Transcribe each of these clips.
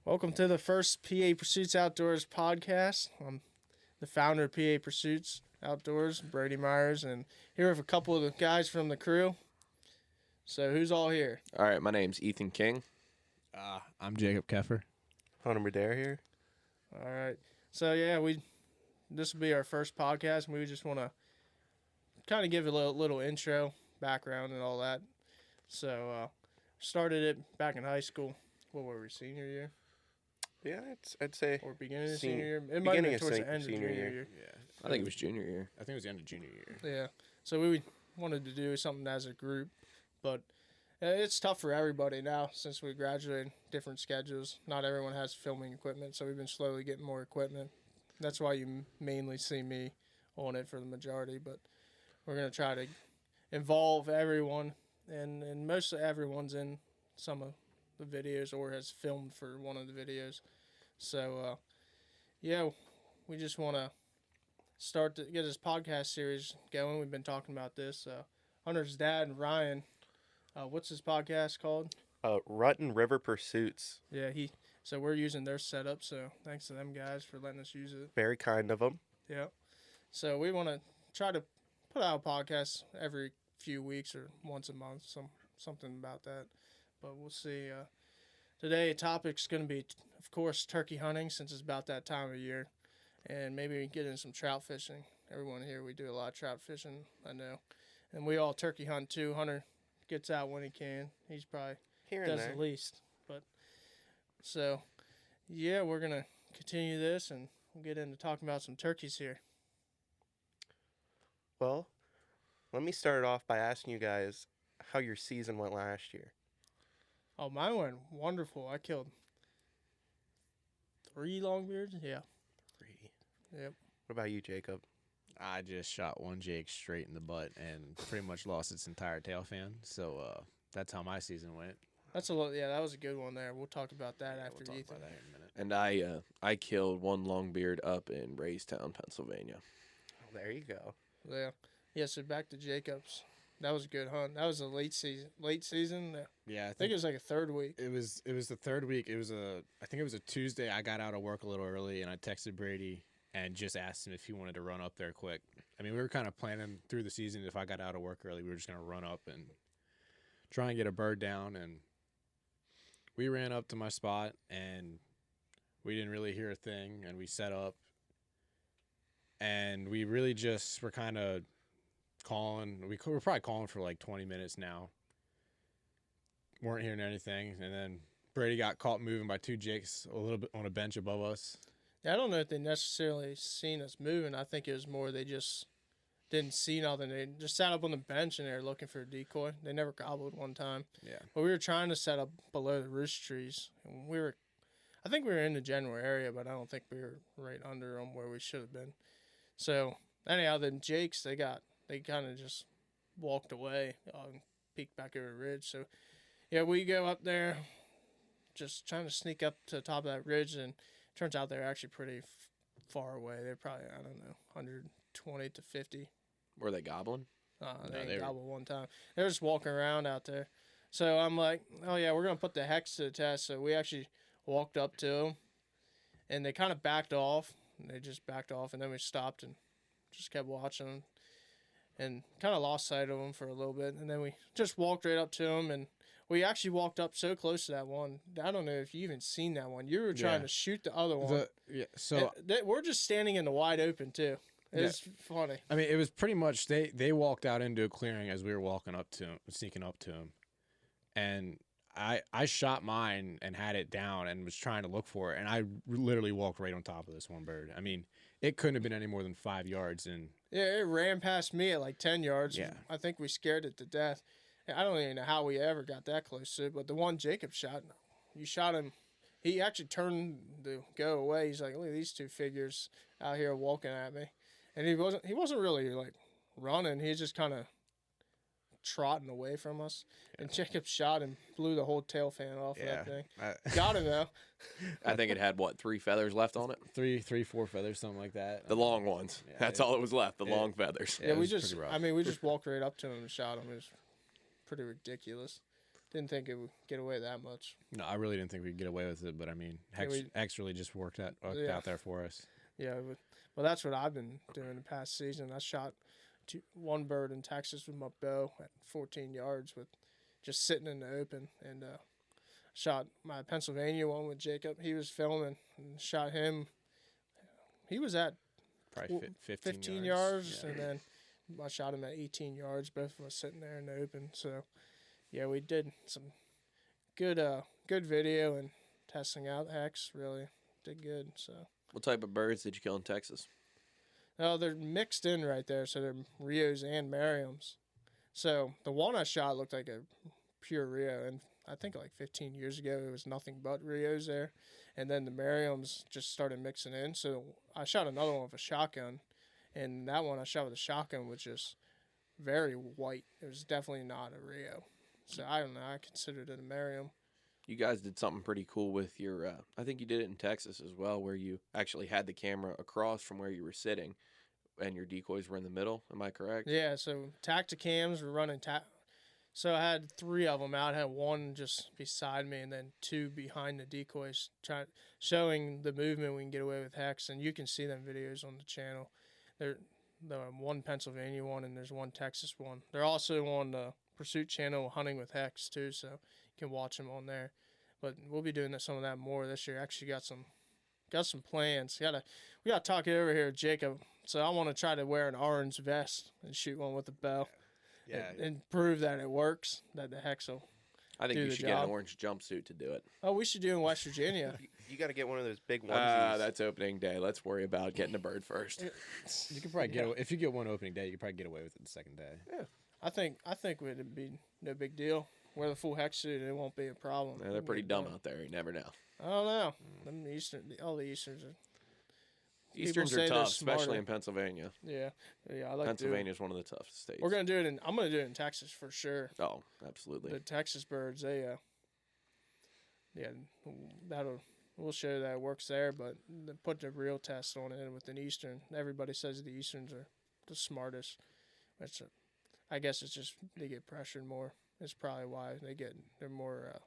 Welcome to the first PA Pursuits Outdoors podcast. I'm the founder of PA Pursuits Outdoors, Brady Myers, and here with a couple of the guys from the crew. So who's all here? All right, my name's Ethan King. I'm Jakob Keffer. Hunter Madara here. All right. So yeah, this will be our first podcast, and we just want to kind of give a little intro, background, and all that. So started it back in high school. What were we, senior year? Yeah, I'd say Or beginning of Sen- senior year? It might have been beginning of towards the sen- end of senior junior year. year. Yeah, I think it was junior year. I think it was the end of junior year. Yeah. So we wanted to do something as a group, but it's tough for everybody now since we graduated, different schedules. Not everyone has filming equipment, so we've been slowly getting more equipment. That's why you mainly see me on it for the majority, but we're going to try to involve everyone, and most of everyone's in some of the videos or has filmed for one of the videos. So, yeah, we just want to start to get this podcast series going. We've been talking about this. Hunter's dad, Ryan, what's his podcast called? Rut and River Pursuits. Yeah, so we're using their setup, so thanks to them guys for letting us use it. Very kind of them. Yeah. So we want to try to put out a podcast every few weeks or once a month, something about that. But we'll see. Today, topic's going to be, of course, turkey hunting, since it's about that time of year. And maybe we can get in some trout fishing. Everyone here, we do a lot of trout fishing, I know. And we all turkey hunt, too. Hunter gets out when he can. He's probably Here and does there. the least. But so, yeah, we're going to continue this, and we'll get into talking about some turkeys here. Well, let me start off by asking you guys how your season went last year. Oh, mine went wonderful. I killed 3 longbeards. Yeah. 3. Yep. What about you, Jacob? I just shot one Jake straight in the butt and pretty much lost its entire tail fan. So that's how my season went. That's a lot. Yeah, that was a good one there. We'll talk about that after We'll talk Ethan. about that in a minute. And I killed one longbeard up in Raystown, Pennsylvania. Oh, there you go. Yeah. Yeah. So back to Jacob's. That was a good hunt. That was a late season. Yeah, I think it was like a third week. it was the third week. I think it was a Tuesday. I got out of work a little early and I texted Brady and just asked him if he wanted to run up there quick. I mean, we were kind of planning through the season. If I got out of work early, we were just gonna run up and try and get a bird down. And we ran up to my spot and we didn't really hear a thing. And we set up and we really just were kind of calling. We were probably calling for like 20 minutes now. Weren't hearing anything, and then Brady got caught moving by 2 jakes a little bit on a bench above us. Yeah, I don't know if they necessarily seen us moving. I think it was more they just didn't see nothing. They just sat up on the bench and they were looking for a decoy. They never gobbled one time. Yeah. But we were trying to set up below the roost trees. And I think we were in the general area, but I don't think we were right under them where we should have been. So anyhow, the Jakes, they kind of just walked away and peeked back over the ridge. So yeah, we go up there just trying to sneak up to the top of that ridge, and turns out they're actually pretty far away. They're probably, I don't know, 120 to 50. Were they gobbling? They No, ain't they were- gobbled one time. They're just walking around out there. So I'm like, oh yeah, we're going to put the hex to the test. So we actually walked up to them, and they kind of backed off. They just backed off, and then we stopped and just kept watching them and kind of lost sight of them for a little bit. And then we just walked right up to them, and we actually walked up so close to that one. I don't know if you even seen that one. You were trying Yeah. to shoot the other one. So We're just standing in the wide open, too. It's funny. I mean, it was pretty much they walked out into a clearing as we were walking up to him, sneaking up to him, and I shot mine and had it down and was trying to look for it, and I literally walked right on top of this one bird. I mean, it couldn't have been any more than 5 yards, and Yeah, it ran past me at like 10 yards. Yeah. I think we scared it to death. I don't even know how we ever got that close to it, but the one Jacob shot, you shot him. He actually turned to go away. He's like, look at these 2 figures out here walking at me. And he wasn't really like running. He was just kind of trotting away from us. And Jacob shot and blew the whole tail fan off of that thing. Got him though. I think it had, 3 feathers left on it? 4 feathers, something like that. The long ones. Yeah, That's all it was left, the long feathers. Yeah, it we was just, pretty rough. I mean, we just walked right up to him and shot him. It was pretty ridiculous. didn't think it would get away that much. No, I really didn't think we'd get away with it, but I mean, Hex really just worked out there for us. Yeah, well, that's what I've been doing the past season. I shot one bird in Texas with my bow at 14 yards with just sitting in the open, and shot my Pennsylvania one with Jakob. He was filming and shot him. He was at probably 15 yards, yeah. and then I shot him at 18 yards. Both of us sitting there in the open. So, yeah, we did some good video and testing out Hex. Really did good. So. What type of birds did you kill in Texas? Oh, they're mixed in right there, so they're Rios and Merriams. So the one I shot looked like a pure Rio, and I think like 15 years ago it was nothing but Rios there, and then the Merriams just started mixing in. So I shot another one with a shotgun, and that one I shot with a shotgun was just very white. It was definitely not a Rio. So I don't know. I considered it a Merriam. You guys did something pretty cool with your, I think you did it in Texas as well, where you actually had the camera across from where you were sitting and your decoys were in the middle. Am I correct? Yeah, so Tacticams were running. So I had 3 of them out. I had one just beside me and then 2 behind the decoys, showing the movement we can get away with Hex. And you can see them videos on the channel. There's one Pennsylvania one and there's one Texas one. They're also on the Pursuit channel, Hunting with Hex, too, so you can watch them on there. But we'll be doing some of that more this year. Actually got some plans. We gotta talk it over here with Jakob. So I want to try to wear an orange vest and shoot one with a bow. Yeah. And prove that it works, that the Hex will I think do you the should get job. an orange jumpsuit to do it. Oh, we should do in West Virginia. You got to get one of those big onesies. That's opening day. Let's worry about getting a bird first. You could probably if you get one opening day, you could probably get away with it the second day. Yeah. I think it'd be no big deal. Wear the full Hex suit, it won't be a problem. Yeah, they're pretty dumb out there. You never know. I don't know. All the Easterns are. Easterns say are they're tough, especially smarter. in Pennsylvania. Yeah. I like Pennsylvania is one of the toughest states. We're gonna do it I'm gonna do it in Texas for sure. Oh, absolutely. The Texas birds, we'll show that it works there, but put the real test on it with an Eastern. Everybody says the Easterns are the smartest. I guess it's just they get pressured more. It's probably why they're more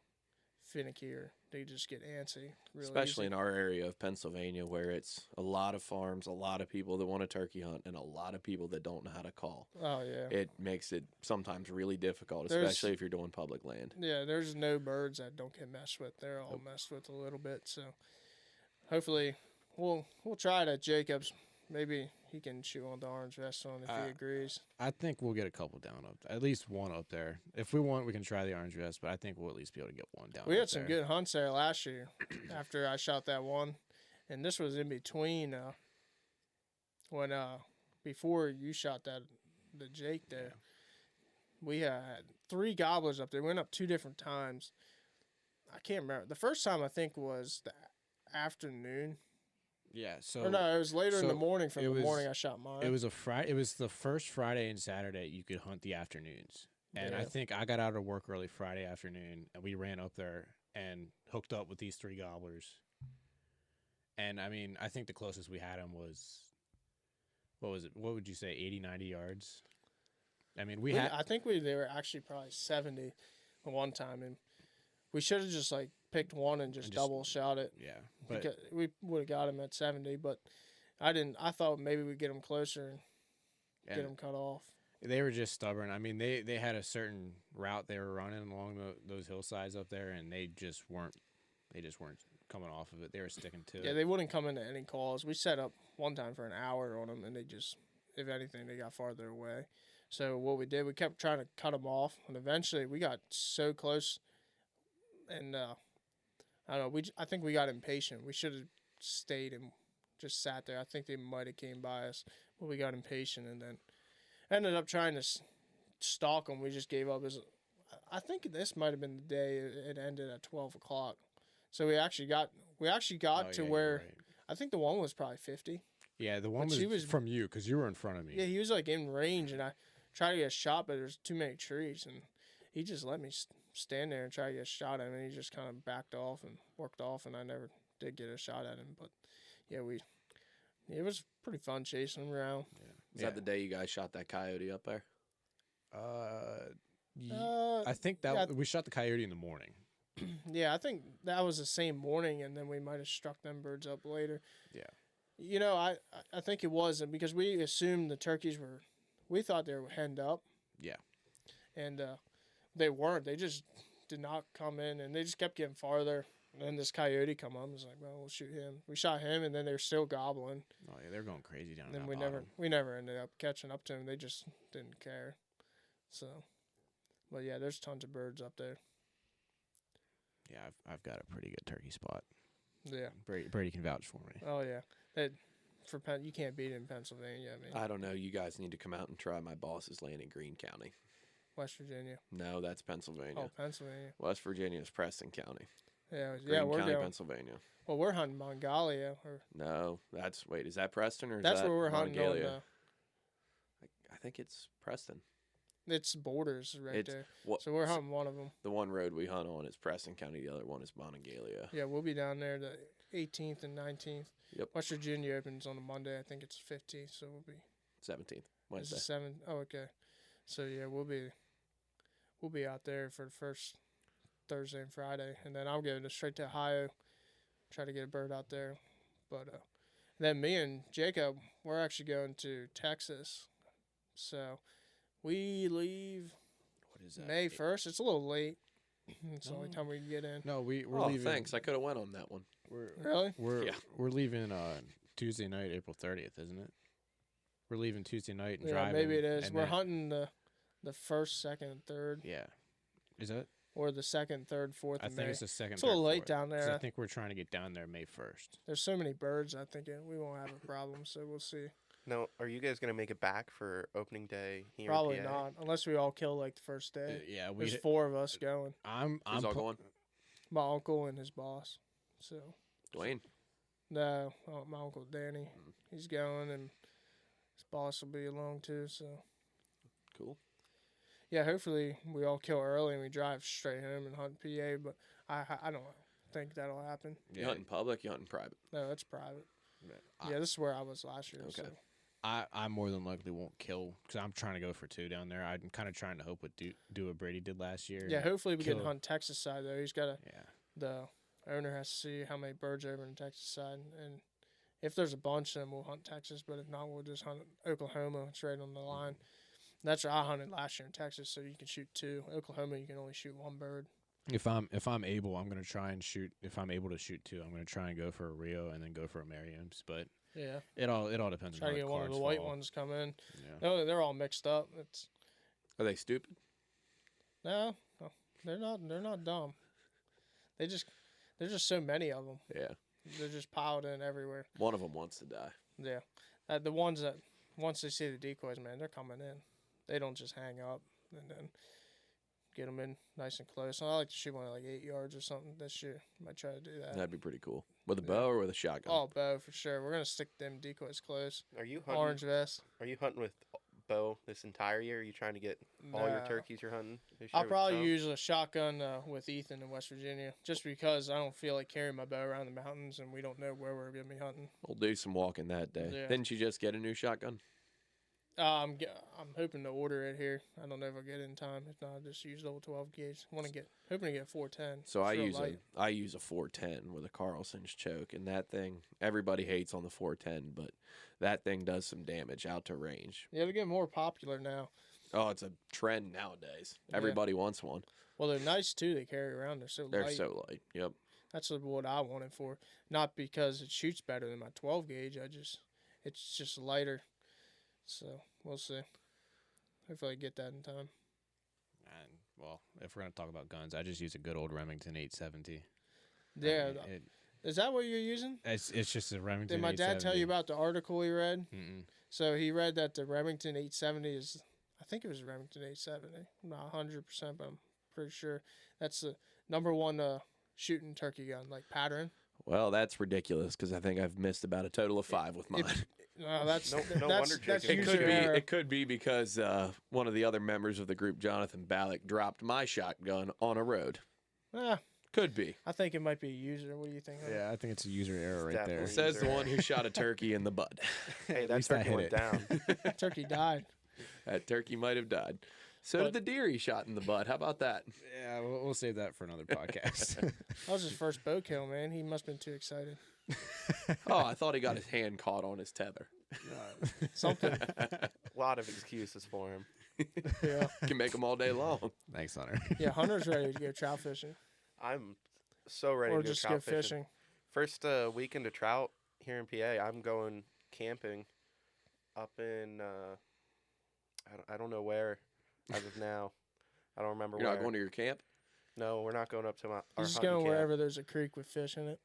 finicky, or they just get antsy. Especially in our area of Pennsylvania, where it's a lot of farms, a lot of people that want to turkey hunt, and a lot of people that don't know how to call. Oh yeah. It makes it sometimes really difficult, especially if you're doing public land. Yeah, there's no birds that don't get messed with. They're all messed with a little bit. So hopefully we'll try it at Jacob's. Maybe he can shoot on the orange vest on if he agrees. I think we'll get a couple down at least one up there. If we want, we can try the orange vest, but I think we'll at least be able to get one down. We had some good hunts there last year after I shot that one. And this was in between when before you shot the Jake there. We had 3 gobblers up there. We went up 2 different times. I can't remember. The first time I think was the afternoon. Yeah, so Or no, it was later in the morning from the morning I shot mine. It was It was the first Friday and Saturday you could hunt the afternoons. And Yeah. I think I got out of work early Friday afternoon, and we ran up there and hooked up with these 3 gobblers. And, I mean, I think the closest we had them was, what was it? What would you say, 80, 90 yards? I mean, I think they were actually probably 70 at one time, and we should have just picked one and just double shot it. Yeah, but We would have got him at 70, but I didn't. I thought maybe we'd get him closer and get him cut off. They were just stubborn. I mean, they had a certain route they were running along those hillsides up there, and they just weren't coming off of it. They were sticking to it. Yeah, they wouldn't come into any calls. We set up one time for an hour on them, and they just, if anything, they got farther away. So what we did, we kept trying to cut them off, and eventually we got so close, and I don't know. I think we got impatient. We should have stayed and just sat there. I think they might have came by us, but we got impatient and then ended up trying to stalk them. We just gave up. I think this might have been the day it ended at 12 o'clock. So we actually got to where right. I think the one was probably 50. Yeah, the one But was from you because you were in front of me. Yeah, he was in range, and I tried to get a shot, but there's too many trees, and he just let me stand there and try to get a shot at him, and he just kind of backed off and worked off, and I never did get a shot at him. But yeah, it was pretty fun chasing him around. Is that the day you guys shot that coyote up there? I think that yeah. we shot the coyote in the morning. Yeah, I think that was the same morning, and then we might have struck them birds up later. Yeah. You know, I think it wasn't because we assumed the turkeys were, we thought they were henned up. Yeah. And they weren't. They just did not come in, and they just kept getting farther. And then this coyote come up. I was like, well, we'll shoot him. We shot him, and then they were still gobbling. Oh yeah, they're going crazy down And then that we bottom. never ended up catching up to them. They just didn't care. So, but yeah, there's tons of birds up there. Yeah, I've got a pretty good turkey spot. Yeah. Brady can vouch for me. Oh yeah. You can't beat it in Pennsylvania. I mean, I don't know. You guys need to come out and try my boss's land in Greene County. West Virginia. No, that's Pennsylvania. Oh, Pennsylvania. West Virginia is Preston County. Yeah, Greene we're County, going. Pennsylvania. Well, we're hunting Mongolia. No, wait, is that Preston or is That's that where we're hunting on Monongalia? I think it's Preston. It's borders right there. What, So we're hunting one of them. the one road we hunt on is Preston County. The other one is Monongalia. Yeah, we'll be down there the 18th and 19th. Yep. West Virginia opens on a Monday. I think it's 15th, so we'll be. 17th, It's Wednesday. the 7th. Oh, okay. So yeah, we'll be out there for the first Thursday and Friday, and then I'll go straight to Ohio, try to get a bird out there. But then me and Jacob, we're actually going to Texas. So we leave What is that? May 1st. It's a little late. It's the only time we can get in. No, we're Oh, leaving. thanks. I could have went on that one. Really? We're leaving Tuesday night, April 30th, isn't it? We're leaving Tuesday night and Yeah, driving. maybe it is. and We're then- hunting the first, second, and third, Yeah. Is that? or the second, third, fourth, I of think May. it's the second. It's a little third, late fourth. down 'Cause there. I think we're trying to get down there May 1st. There's so many birds. I think we won't have a problem. So we'll see. Now, are you guys gonna make it back for opening day here? Probably in PA? not, unless we all kill like the first day. Yeah, we. There's 4 of us going. I'm Who's all pl- going? My uncle and his boss. So Dwayne. no, my uncle Danny, he's going, and his boss will be along too. So Cool. yeah, hopefully we all kill early and we drive straight home and hunt PA. But I don't think that'll happen. You hunting public, you hunting private. No, it's private. I- Yeah, this is where I was last year. Okay. So. I more than likely won't kill because I'm trying to go for 2 down there. I'm kind of trying to hope do what Brady did last year. Yeah, hopefully we can kill- hunt Texas side though. He's got Yeah. the owner has to see how many birds are over in Texas side, and if there's a bunch, then we'll hunt Texas. But if not, we'll just hunt Oklahoma. It's right on the line. That's where I hunted last year in Texas, so you can shoot 2. Oklahoma, you can only shoot 1 bird. If I'm able, I'm gonna try and shoot. If I'm able to shoot 2, I'm gonna try and go for a Rio and then go for a Merriam's. But Yeah, it all depends try on to how get the one of the cards white fall. ones come in. Yeah. No, they're all mixed up. Are they stupid? No, they're not. They're not dumb. There's just so many of them. Yeah. They're just piled in everywhere. One of them wants to die. Yeah, the ones that once they see the decoys, man, they're coming in. They don't just hang up and then get them in nice and close. I like to shoot one at like 8 yards or something this year. Might try to do that. That'd be pretty cool. With a bow or with a shotgun? Oh, bow for sure. We're gonna stick them decoys close. Are you hunting? Orange vest. Are you hunting with bow this entire year? Are you trying to get all your No. turkeys you're hunting this year? I'll with probably bow? use a shotgun with Ethan in West Virginia, just because I don't feel like carrying my bow around the mountains, and we don't know where we're gonna be hunting. We'll do some walking that day. Yeah. Didn't you just get a new shotgun? I'm hoping to order it here. I don't know if I'll get it in time. If not, I'll just use the old 12 gauge. Hoping to get 410. So It's I real use light. I use a 410 with a Carlson's choke, and that thing everybody hates on the 410, but that thing does some damage out to range. Yeah, they're getting more popular now. Oh, it's a trend nowadays. Yeah. Everybody wants one. Well, they're nice too. They carry around. They're so They're light. so light. Yep. That's what I want it for. Not because it shoots better than my 12 gauge. It's just lighter. So we'll see. Hopefully I get that in time. And well, if we're gonna talk about guns, I just use a good old Remington 870. Yeah. I mean, Is that what you're using? it's just a Remington. Did my dad tell you about the article he read? Mm-mm. So he read that the Remington 870 is, I think it was Remington 870. I'm not 100%, but I'm pretty sure that's the #1 shooting turkey gun, like pattern. Well, that's ridiculous because I think I've missed about a total of 5 with mine. No, that's No that's, wonder that's Jacob- user error. It could be because one of the other members of the group, Jonathan Ballack, dropped my shotgun on a road. Could be. I think it might be a user. What do you think? Hunter? Yeah, I think it's a user error It's right there. definitely- Says the one who shot a turkey in the bud. Hey, At that least I turkey hit went it. down. Turkey died. That turkey might have died. So But- did the deer he shot in the butt. How about that? Yeah, we'll save that for another podcast. That was his first bow kill, man. He must have been too excited. Oh, I thought he got his hand caught on his tether. Something. A lot of excuses for him. Yeah. Can make them all day long. Thanks, Hunter. Yeah, Hunter's ready to go trout fishing. I'm so ready Or to go just trout go fishing. First weekend of trout here in PA. I'm going camping up in I don't know where as of now. I don't remember You're where. not going to your camp? No, we're not going up to our He's just hunting going camp. wherever there's a creek with fish in it.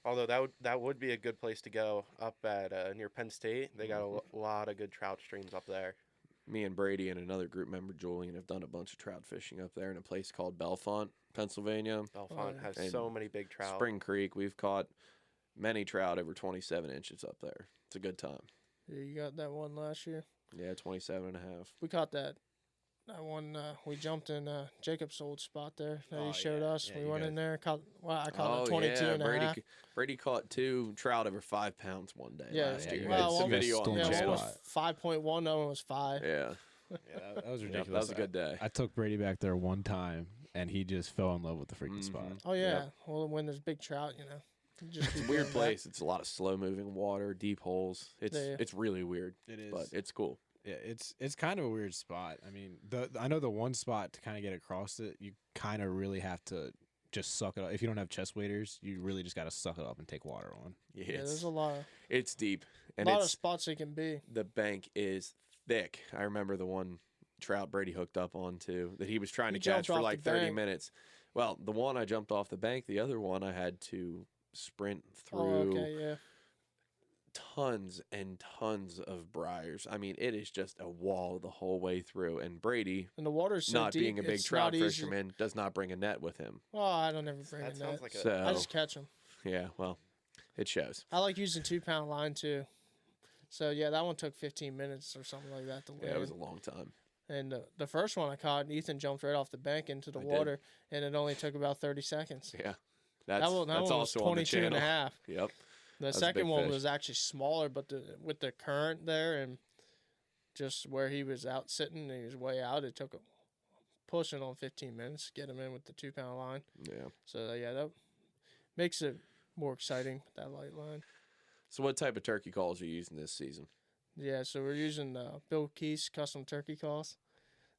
Although that would be a good place to go up at near Penn State. They got a lot of good trout streams up there. Me and Brady and another group member, Julian, have done a bunch of trout fishing up there in a place called Bellefonte, Pennsylvania. Bellefonte yeah. has And so many big trout. Spring Creek, we've caught many trout over 27 inches up there. It's a good time. Yeah, you got that one last year. Yeah, 27 and a half. We caught that one. We jumped in Jacob's old spot there that he Oh, showed yeah. us. Yeah, we you went guys- in there. I caught a 22 and a Brady, half. Brady caught 2 trout over 5 pounds one day Yeah, last yeah, year. you guys- It's a you guys video on stole the Yeah, my one channel. was 5.1, the other one was 5. Yeah, Yeah, that was Yep, ridiculous. that was a good day. I took Brady back there one time, and he just fell in love with the freaking spot. Oh, yeah. Yep. Well, when there's big trout, you know. you just It's keep a weird going back. place. It's a lot of slow moving water, deep holes. Yeah. It's really weird, It is, but it's cool. yeah, it's kind of a weird spot. I mean, I know the one spot to kind of get across it, you kind of really have to just suck it up. If you don't have chest waders, you really just got to suck it up and take water on. Yeah, Yeah, it's, there's a lot deep, and of it's spots it can be. the bank is thick. I remember the one trout Brady hooked up onto that he was trying You to catch jumped for off like the 30 bank. minutes. Well, the one I jumped off the bank, the other one I had to sprint through Oh, okay, yeah. tons and tons of briars. I mean, it is just a wall the whole way through. And Brady, And the water's so not deep, being a big it's trout not easy. fisherman, does not bring a net with him. Oh, I don't ever bring That a sounds net. like a So I just catch them. yeah, well, it shows. I like using 2-pound line too. So yeah, that one took 15 minutes or something like that to Yeah, land. it was a long time. And the first one I caught, Ethan jumped right off the bank into the I did. water, and it only took about 30 seconds. Yeah, That that's one that's was also on the 22 and channel. a half. Yep. The was a second big one fish. was actually smaller, but with the current there and just where he was out sitting and he was way out, it took a pushing on 15 minutes to get him in with the 2-pound line. Yeah. So yeah, that makes it more exciting with that light line. So what type of turkey calls are you using this season? Yeah, so we're using Bill Keith's custom turkey calls.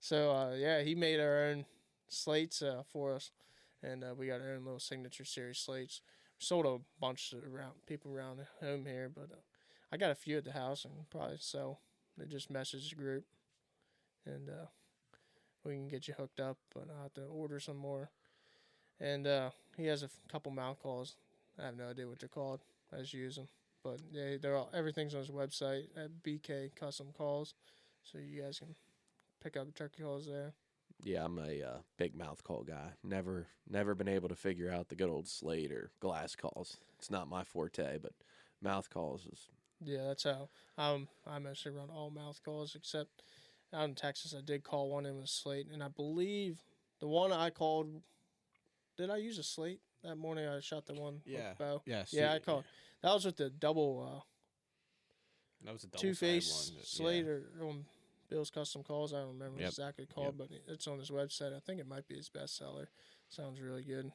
So yeah, he made our own slates for us, and we got our own little signature series slates. We sold a bunch around people around home here, but I got a few at the house and probably sell. They just message the group, and we can get you hooked up. But I'll have to order some more. And he has a couple mount calls. I have no idea what they're called. I just use them. But yeah, everything's on his website at BK Custom Calls, so you guys can pick up turkey calls there. Yeah, I'm a big mouth call guy. Never been able to figure out the good old slate or glass calls. It's not my forte, but mouth calls is. Yeah, that's how I mostly run all mouth calls, except out in Texas I did call one in with a slate, and I believe the one I called. Did I use a slate that morning? I shot the one with Yeah. the bow. Yes. Yeah, I called. That was with the double That was a two-face one. slate or on Bill's Custom Calls. I don't remember what Yep. it's exactly called, but it's on his website. I think it might be his bestseller. Sounds really good.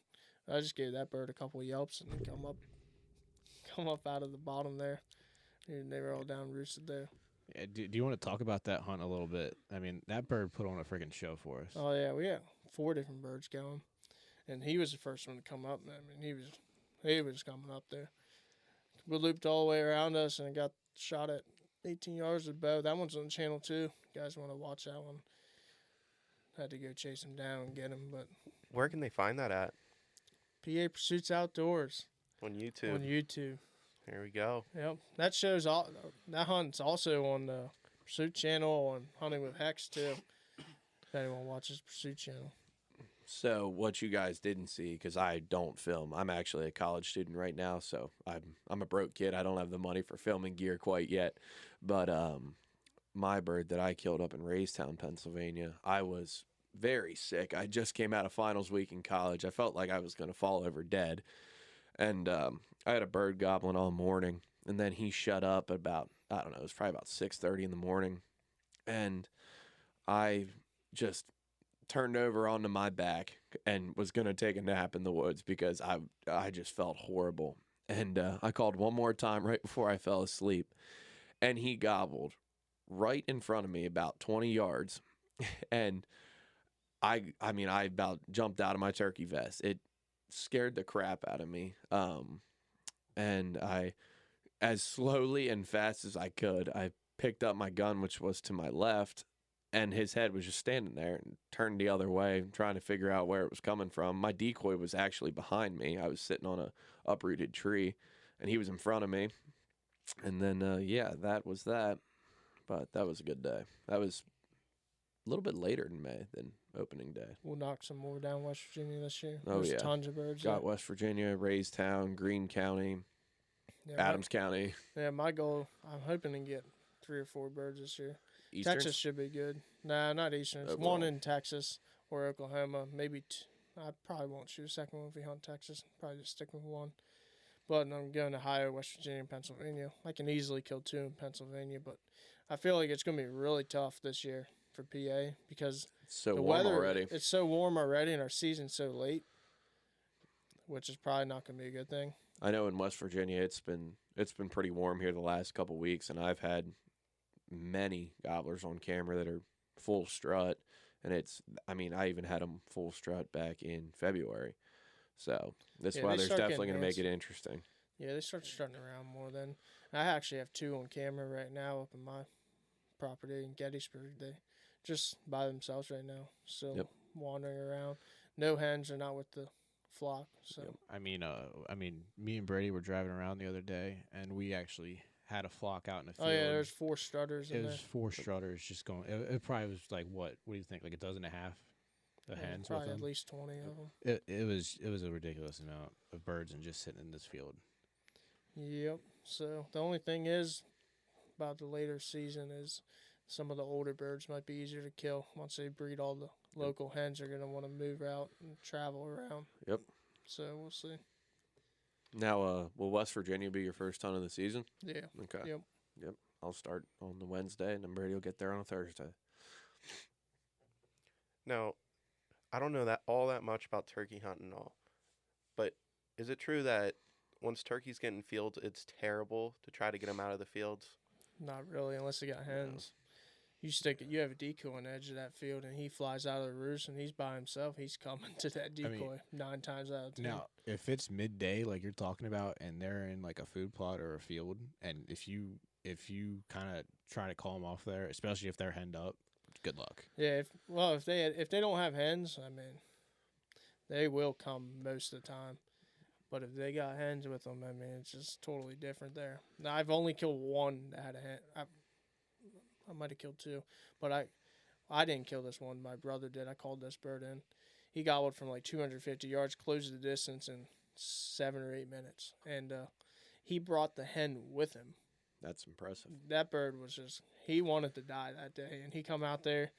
I just gave that bird a couple of yelps and then come up out of the bottom there. And they were all down roosted there. Yeah, do you want to talk about that hunt a little bit? I mean, that bird put on a freaking show for us. Oh yeah, we had 4 different birds going, and he was the first one to come up. I mean, he was coming up there. We looped all the way around us and got shot at 18 yards with bow. That one's on channel 2. You guys want to watch that one? Had to go chase him down and get him, but Where can they find that at? PA Pursuits Outdoors On YouTube. on YouTube. There we go. Yep, that shows all. That hunt's also on the Pursuit channel on Hunting with Hex too. If anyone watches Pursuit channel. So what you guys didn't see, because I don't film. I'm actually a college student right now, so I'm a broke kid. I don't have the money for filming gear quite yet. But my bird that I killed up in Raystown, Pennsylvania, I was very sick. I just came out of finals week in college. I felt like I was going to fall over dead. And I had a bird gobbling all morning, and then he shut up at about, I don't know, it was probably about 6:30 in the morning. And I just turned over onto my back and was going to take a nap in the woods because I just felt horrible. And I called one more time right before I fell asleep, and he gobbled right in front of me about 20 yards. And I mean, I about jumped out of my turkey vest. It scared the crap out of me. And I, as slowly and fast as I could, I picked up my gun, which was to my left, and his head was just standing there and turned the other way, trying to figure out where it was coming from. My decoy was actually behind me. I was sitting on a uprooted tree, and he was in front of me. And then, yeah, that was that. But that was a good day. That was a little bit later in May than opening day. We'll knock some more down West Virginia this year. Oh, There's yeah. tons of birds. Got there. West Virginia, Raystown, Greene County, Yeah, Adams County. Yeah, my goal, I'm hoping to get 3 or 4 birds this year. Easterns? Texas should be good. Nah, not Easterns. Overall. One in Texas or Oklahoma. Maybe I probably won't shoot a second one if we hunt Texas. Probably just stick with one. But I'm going to Ohio, West Virginia, and Pennsylvania. I can easily kill 2 in Pennsylvania, but I feel like it's going to be really tough this year for PA because It's so the warm weather, already. it's so warm already and our season's so late, which is probably not going to be a good thing. I know in West Virginia it's been pretty warm here the last couple weeks, and I've had many gobblers on camera that are full strut, and I even had them full strut back in February. So this Yeah, they weather's start definitely getting going to make ants. it interesting. Yeah, they start strutting around more than. I actually have 2 on camera right now up in my property in Gettysburg. They just by themselves right now, still Yep. wandering around. No hens are not with the flock. So Yep. I mean, me and Brady were driving around the other day, and we actually had a flock out in the field. oh yeah, there's 4 strutters it in was there. 4 strutters just going. It probably was like what? What do you think? Like a dozen and a half of Yeah, hens with probably them. at least 20 of them. It was a ridiculous amount of birds and just sitting in this field. Yep. So the only thing is about the later season is some of the older birds might be easier to kill once they breed. All the local hens are gonna want to move out and travel around. Yep. So we'll see. Now, will West Virginia be your first hunt of the season? Yeah. Okay. Yep. I'll start on the Wednesday, and then Brady will get there on a Thursday. Now, I don't know all that much about turkey hunting and all, but is it true that once turkeys get in fields, it's terrible to try to get them out of the fields? Not really, unless they got hens. You have a decoy on the edge of that field, and he flies out of the roost, and he's by himself. He's coming to that decoy 9 times out of 10. Now, if it's midday, like you're talking about, and they're in like a food plot or a field, and if you kind of try to call them off there, especially if they're henned up, good luck. Yeah, if they don't have hens, I mean, they will come most of the time. But if they got hens with them, I mean, it's just totally different there. Now, I've only killed one that had a hen. I might have killed 2, but I didn't kill this one. My brother did. I called this bird in. He gobbled from like 250 yards, closed the distance in 7 or 8 minutes, and he brought the hen with him. That's impressive. That bird was he wanted to die that day, and he come out there.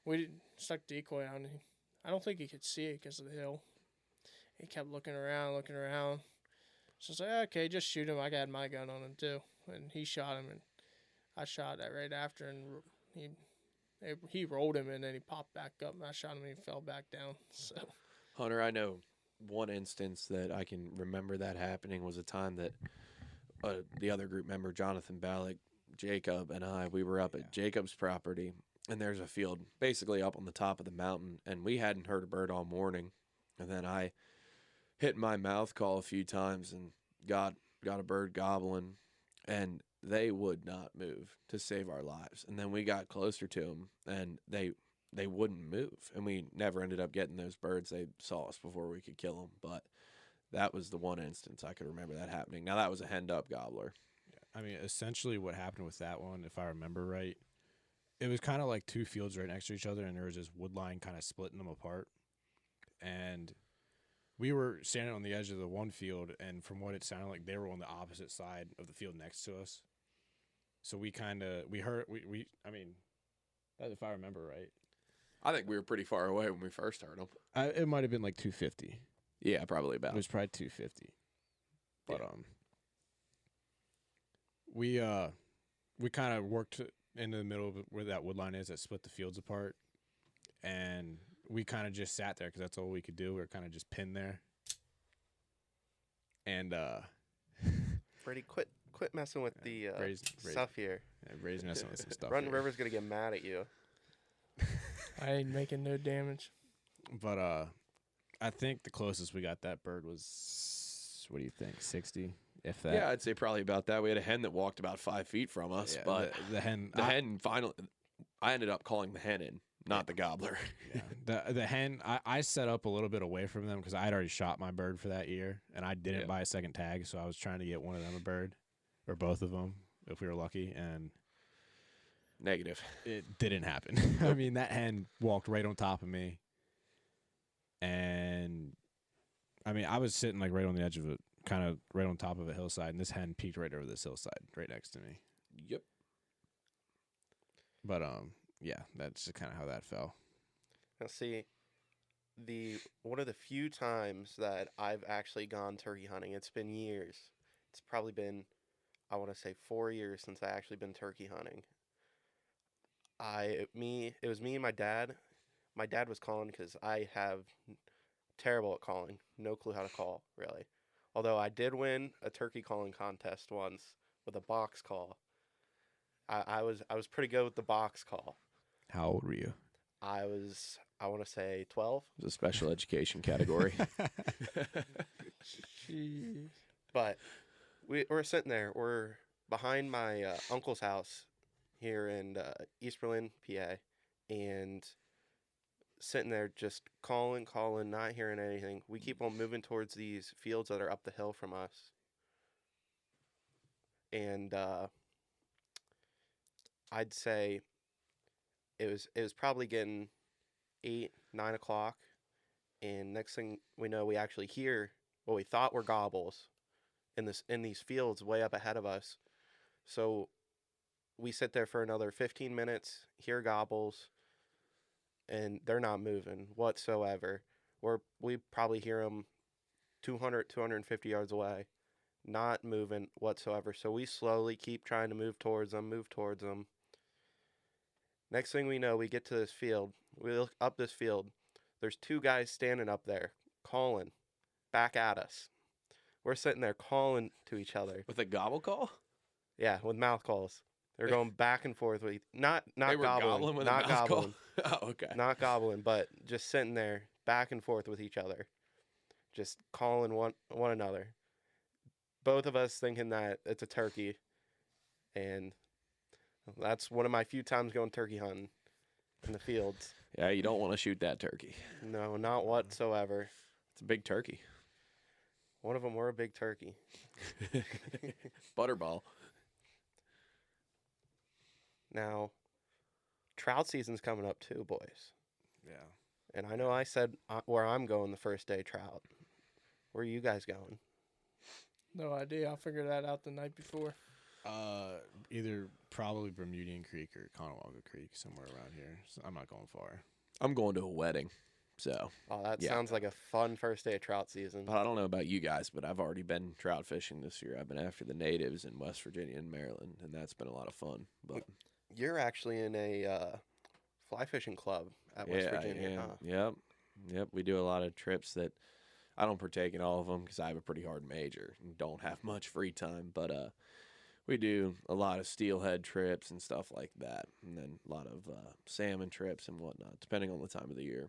We stuck decoy on him. I don't think he could see it because of the hill. He kept looking around. So I was like, okay, just shoot him. I got my gun on him too, and he shot him, and I shot that right after, and he rolled him, and then he popped back up, and I shot him, and he fell back down. So Hunter, I know one instance that I can remember that happening was a time that the other group member, Jonathan Ballack, Jacob, and we were up at Jacob's property, and there's a field basically up on the top of the mountain, and we hadn't heard a bird all morning, and then I hit my mouth call a few times and got a bird gobbling, and they would not move to save our lives. And then we got closer to them, and they wouldn't move, and we never ended up getting those birds. They saw us before we could kill them, but that was the one instance I could remember that happening. Now, that was a henned up gobbler. I mean, essentially what happened with that one, if I remember right, it was kind of like 2 fields right next to each other, and there was this wood line kind of splitting them apart. And we were standing on the edge of the one field, and from what it sounded like, they were on the opposite side of the field next to us. So we heard, I mean, that's if I remember right. I think we were pretty far away when we first heard them. It might have been like 250. Yeah, probably about. It was probably 250. But we kind of worked into the middle of where that wood line is that split the fields apart, and we kind of just sat there because that's all we could do. We were kind of just pinned there. And Brady, quit messing with the stuff here. Brady's messing with some stuff. Run here. River's gonna get mad at you. I ain't making no damage. But I think the closest we got that bird was, what do you think, 60, if that? Yeah, I'd say probably about that. We had a hen that walked about 5 feet from us, Yeah, but the hen, hen finally, I ended up calling the hen in, not the gobbler. yeah, the hen, I set up a little bit away from them because I had already shot my bird for that year, and I didn't buy a second tag, so I was trying to get one of them a bird, or both of them, if we were lucky, and Negative. it didn't happen. I mean, that hen walked right on top of me, and I mean, I was sitting like right on the edge of it, kind of right on top of a hillside, and this hen peeked right over this hillside, right next to me. Yep. But yeah, that's just kind of how that fell. Now, see, one of the few times that I've actually gone turkey hunting, it's been years. It's probably been, I want to say 4 years since I actually been turkey hunting. It was me and my dad. My dad was calling because I have terrible at calling. No clue how to call, really. Although I did win a turkey calling contest once with a box call. I was pretty good with the box call. How old were you? I want to say 12. It was a special education category. Jeez. But we're sitting there. We're behind my uncle's house here in East Berlin, PA, and sitting there just calling, not hearing anything. We keep on moving towards these fields that are up the hill from us. And I'd say it was probably getting 8, 9 o'clock, and next thing we know, we actually hear what we thought were gobbles in these fields way up ahead of us. So we sit there for another 15 minutes, hear gobbles, and they're not moving whatsoever. We probably hear them 200, 250 yards away, not moving whatsoever. So we slowly keep trying to move towards them. Next thing we know, we get to this field. We look up this field. There's 2 guys standing up there calling back at us. We're sitting there calling to each other. With a gobble call? Yeah, with mouth calls. They're going back and forth with not They were gobbling, with not a mouth gobbling, call? Oh, okay. not gobbling, but just sitting there back and forth with each other, just calling one another. Both of us thinking that it's a turkey, and that's one of my few times going turkey hunting in the fields. Yeah, you don't want to shoot that turkey. No, not whatsoever. It's a big turkey. One of them were a big turkey. Butterball. Now, trout season's coming up too, boys. Yeah. And I know I said where I'm going the first day trout. Where are you guys going? No idea. I'll figure that out the night before. Either probably Bermudian Creek or Conewaga Creek, somewhere around here. So I'm not going far. I'm going to a wedding, so. Oh, that Yeah. sounds like a fun first day of trout season. But I don't know about you guys, but I've already been trout fishing this year. I've been after the natives in West Virginia and Maryland, and that's been a lot of fun. But You're actually in a fly fishing club at West Virginia, huh? Yep. We do a lot of trips that I don't partake in all of them because I have a pretty hard major and don't have much free time. But we do a lot of steelhead trips and stuff like that, and then a lot of salmon trips and whatnot, depending on the time of the year.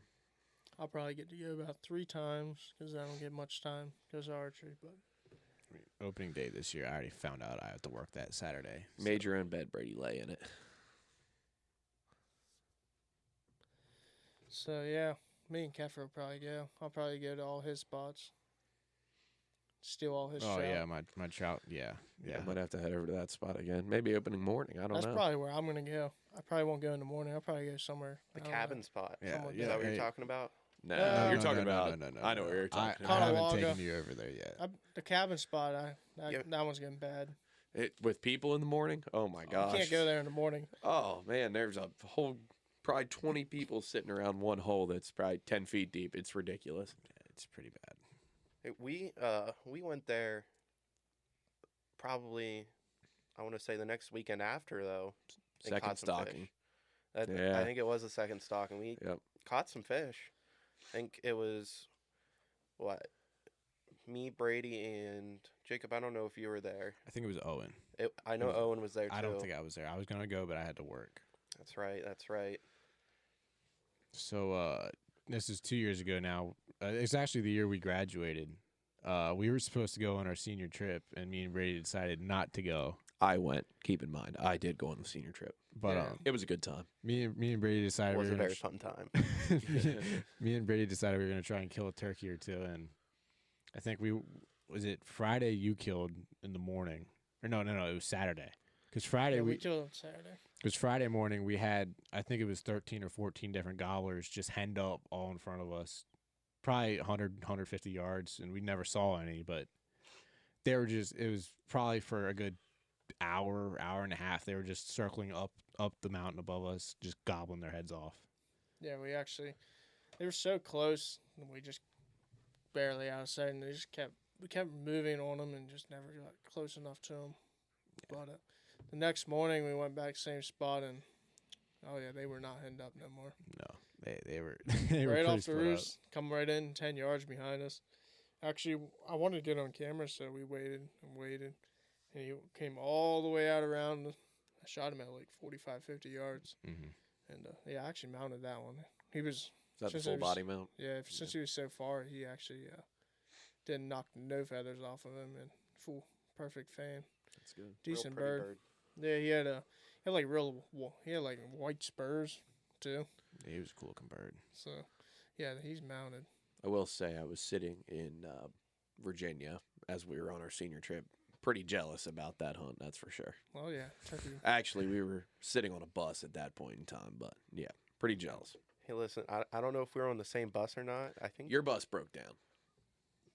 I'll probably get to go about 3 times because I don't get much time because of archery. But I mean, opening day this year, I already found out I have to work that Saturday. So. Major in bed, Brady lay in it. so yeah, me and Keffer will probably go. I'll probably go to all his spots, steal all his. Oh trout. yeah, my trout. Yeah. I might have to head over to that spot again. Maybe opening morning. I don't That's know. probably where I'm gonna go. I probably won't go in the morning. I'll probably go somewhere. The I don't know. cabin spot. Yeah, Is that what you're talking about? No, No, you're talking about. No, I know what you're talking I about. haven't Conewaga. taken you over there yet. The cabin spot. Yeah. That one's getting bad. With people in the morning. Oh my gosh. You can't go there in the morning. Oh man, there's a whole probably 20 people sitting around one hole that's probably 10 feet deep. It's ridiculous. Yeah, it's pretty bad. Hey, we went there probably, I want to say the next weekend after, though. and Second caught some fish. stocking. Yeah. I think it was the second stock, and we Yep. caught some fish. I think it was what me, Brady, and Jacob. I don't know if you were there. I think it was Owen. I know Owen was there too. I don't think I was there. I was gonna go, but I had to work. That's right. That's right. So this is 2 years ago now. It's actually the year we graduated. We were supposed to go on our senior trip, and me and Brady decided not to go. I went. Keep in mind, I did go on the senior trip. But Yeah. It was a good time. me and Brady decided It was we a were very gonna fun time. me and Brady decided we were gonna try and kill a turkey or two, and I think was it Friday you killed in the morning, or no, it was Saturday, because Friday Yeah, we we killed on Saturday. because Friday morning we had, I think it was 13 or 14 different gobblers just henned up all in front of us, probably 100, 150 yards, and we never saw any, but they were just, it was probably for a good hour and a half, they were just circling up the mountain above us, just gobbling their heads off. Yeah, they were so close, and we just barely out of sight, and we kept moving on them and just never got close enough to them. But the next morning we went back same spot, and oh yeah, they were not henned up no more. No, they were they were Right pretty off the split up. roost, come right in 10 yards behind us. Actually, I wanted to get on camera, so we waited and waited, and he came all the way out around. I shot him at like 45, 50 yards, Mhm. and yeah, I actually mounted that one. He was Is that the Since full it was- body mount? Yeah, since he was so far, he actually didn't knock no feathers off of him, and full perfect fan, That's good. decent Real pretty bird. Yeah, he had like white spurs too. Yeah, he was a cool looking bird. So yeah, he's mounted. I will say I was sitting in Virginia as we were on our senior trip. Pretty jealous about that hunt, that's for sure. Oh yeah, turkey. Actually, we were sitting on a bus at that point in time, but yeah, pretty jealous. Hey, listen, I don't know if we were on the same bus or not. I think Your bus broke down.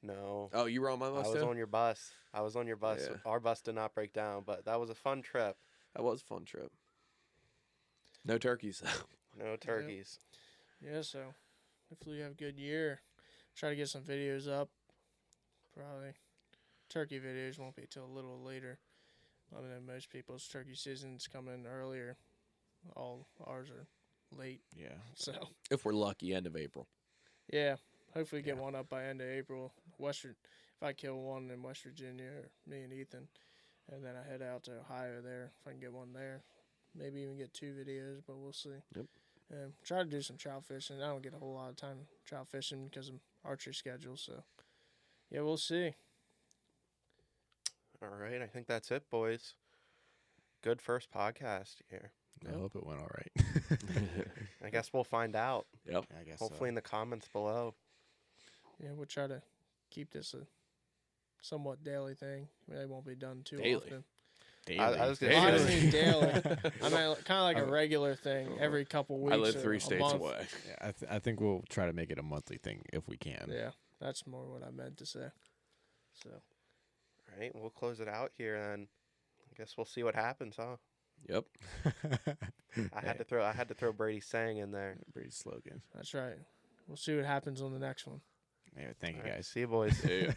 no. Oh, you were on my I bus was too? on your bus. I was on your bus. Yeah. Our bus did not break down, but that was a fun trip. That was a fun trip. No turkeys, though. No turkeys. Yeah, so hopefully you have a good year. Try to get some videos up. Probably turkey videos won't be till a little later. I know most people's turkey season's coming earlier. All ours are late. Yeah. So If we're lucky, end of April. yeah, hopefully get Yeah. one up by end of April. If I kill one in West Virginia, or me and Ethan, and then I head out to Ohio there. If I can get one there, maybe even get 2 videos, but we'll see. Yep. Try to do some trout fishing. I don't get a whole lot of time trout fishing because of archery schedule. So yeah, we'll see. All right, I think that's it, boys. Good first podcast here. I hope it went all right. I guess we'll find out. Yep. I guess Hopefully in the comments below. Yeah, we'll try to keep this a somewhat daily thing. It won't be done too Daily. often. Daily. I was gonna Well, I say- don't mean daily. I mean, kind of like a regular thing every couple weeks. I live or 3 a states month. away. Yeah, I think we'll try to make it a monthly thing if we can. Yeah, that's more what I meant to say. So All right, we'll close it out here, and I guess we'll see what happens, huh? Yep. I had to throw Brady's saying in there. Brady's slogan. that's right. We'll see what happens on the next one. Yeah, thank you All right, guys. see you, boys. Yeah.